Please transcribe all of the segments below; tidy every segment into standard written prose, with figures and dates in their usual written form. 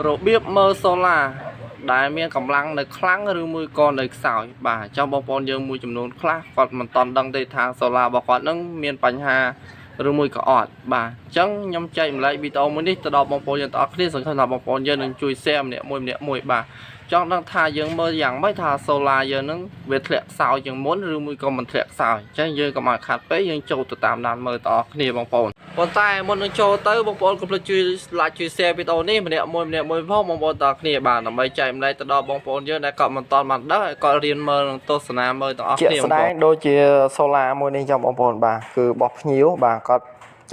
របៀបមើលសូឡាដែលមានកម្លាំងនៅខ្លាំងឬមួយក៏នៅខ្សោយបាទអញ្ចឹងបងប្អូនយើងមួយចំនួនខ្លះគាត់មិនតន់ដឹងទេថាសូឡារបស់គាត់នឹងមានបញ្ហាឬមួយក៏អត់បាទអញ្ចឹងខ្ញុំចែកម្លែកវីដេអូមួយនេះទៅដល់បងប្អូនយើងទាំងអស់គ្នាសង្ឃឹមថាបងប្អូនយើងនឹងជួយ share ម្នាក់មួយបាទចង់ដឹងថាយើងមើលយ៉ាងម៉េចថាសូឡាយើងនឹងវាធ្លាក់ខ្សោយជាងមុនឬមួយក៏មិនធ្លាក់ខ្សោយអញ្ចឹងយើងកុំឲ្យខាត់ពេកយើងចូលទៅតាមដានមើលទាំងអស់គ្នាបងប្អូនប៉ុន្តែមុននឹងចូលទៅបងប្អូនកុំភ្លេចជួយ like ជួយ share វីដេអូនេះម្នាក់មួយផងបងប្អូនទាំងអស់គ្នាបាទដើម្បីចែកម្លែកទៅដល់បងប្អូនយើងដែលគាត់មិនតន់បានដឹងហើយគាត់រៀនមើលនិងទស្សនាមើលទាំងអស់គ្នាបងប្អូនដូចជាសូឡាមួយនេះចាំបងប្អូនបាទគឺបោះភ្ញៀវបាទគាត់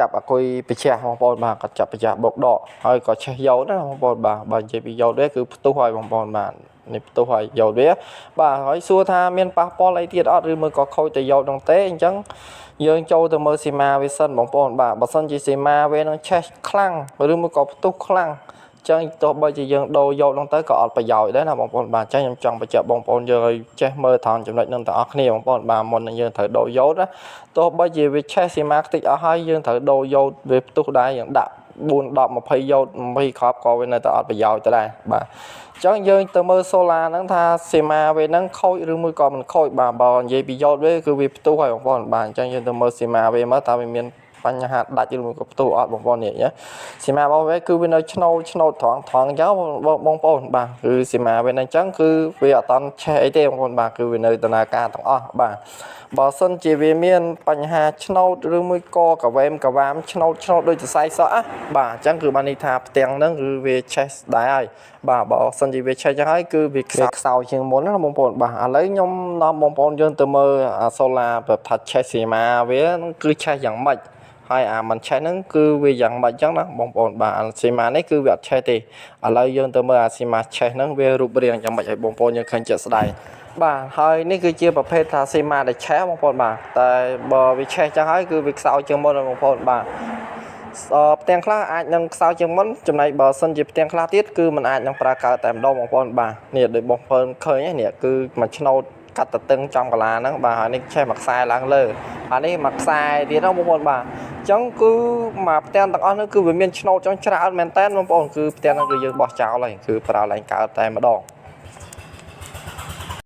ចាប់អគុយបច្ចាស់បងប្អូនបាទគាត់ចាប់បច្ចាស់បុកដកហើយក៏ឆេះយោតណាបងប្អូនបាទនិយាយពីយោតវាគឺផ្ទុះហើយបងប្អូនបាទនេះផ្ទុះហើយយោតវាបាទហើយសួរថាមានប៉ះពាល់អីទៀតអត់ឬមួយក៏ខូចតែយោតនោះទេអញ្ចឹងយើងចូលទៅមើលស៊ីម៉ាវាសិនបងប្អូនបាទបើសិនជាស៊ីម៉ាវានឹងឆេះខ្លាំងឬមួយក៏ផ្ទុះខ្លាំងចឹងទោះបីជាយើងដូរយកនោះទៅក៏អត់ប្រយោជន៍ដែរណាបងប្អូនបាទអញ្ចឹងខ្ញុំចង់បញ្ជាក់បងប្អូនយើងឲ្យចេះមើលត្រង់ចំណុចនឹងទាំងអស់គ្នាបងប្អូនបាទមុននឹងយើងត្រូវដូរយកណាទោះបីជាវាឆេះស៊ីម៉ាខ្ទេចអស់ហើយយើងត្រូវដូរយកវាផ្ទុះដែរយើងដាក់4 10 20យក20គ្រាប់ក៏វានៅតែអត់ប្រយោជន៍ទៅដែរបាទអញ្ចឹងយើងទៅមើលសូឡាហ្នឹងថាស៊ីម៉ាវាហ្នឹងខូចឬមួយក៏មិនខូចបាទបើនិយាយពីយកវាគឺវាផ្ទុះហើយបងប្អូនបាទអញ្ចឹងយើងទៅមើលស៊ីម៉ាវាមើលតើវាមានបញ្ហាដាច់ឬមួយក៏ផ្ទុះអត់បងប្អូននេះណាស៊ីម៉ារបស់វាគឺវានៅឆ្នោតត្រង់អញ្ចឹងបងប្អូនបាទគឺស៊ីម៉ាវានៅអញ្ចឹងគឺវាអត់តន់ឆេះអីទេបងប្អូនបាទគឺវានៅដំណើរការទាំងអស់បាទបើសិនជាវាមានបញ្ហាឆ្នោតឬមួយក៏កវ៉ាមឆ្នោតដូចសរសៃសក់ណាបាទអញ្ចឹងគឺបានន័យថាផ្ទាំងហ្នឹងគឺវាឆេះដែរហើយបាទបើសិនជាវាឆេះអញ្ចឹងហើយគឺវាខ្សោយជាងមុនណាបងប្អូនបាទឥឡូវខ្ញុំនាំបងប្អូនយើងទៅមើលអាសូឡាប្រផាត់ឆេះស៊ីម៉ាវាគឺឆេះយ៉ាងម៉េចហើយអាមិនឆេះហ្នឹងគឺវាយ៉ាងម៉េចអញ្ចឹងណាបងប្អូនបាទអាស៊ីម៉ានេះគឺវាអត់ឆេះទេឥឡូវយើងទៅមើលអាស៊ីម៉ាឆេះហ្នឹងវារូបរាងយ៉ាងម៉េចឲ្យបងប្អូនយើងឃើញជាក់ស្ដែងបាទហើយនេះគឺជាប្រភេទថាស៊ីម៉ាដែលឆេះបងប្អូនបាទតែបើវាឆេះចឹងហើយគឺវាខ្សោយជាងមុនបងប្អូនបាទផ្ទាំងខ្លះអាចនឹងខ្សោយជាងមុនចំណែកបើសិនជាផ្ទាំងខ្លះទៀតគឺมันអាចនឹងប្រើកើតតែម្ដងបងប្អូនបាទនេះដូចបងប្អូនឃើញនេះគឺមួយឆ្នោតកាត់តតឹងចំកលាហ្នឹងបាទហើយនេះឆេះមួយខ្សែឡើងលើហើយនេះមួយខ្សែទៀតហ្នឹងបងប្អូនបាទអញ្ចឹងគឺមកផ្ទាំងទាំងអស់នោះគឺវាមានឆ្នោតចង់ច្រើនមែនតើបងប្អូនគឺផ្ទាំងហ្នឹងគឺយើងបោះចោលហើយគឺប្រើឡើងកើតតែម្ដង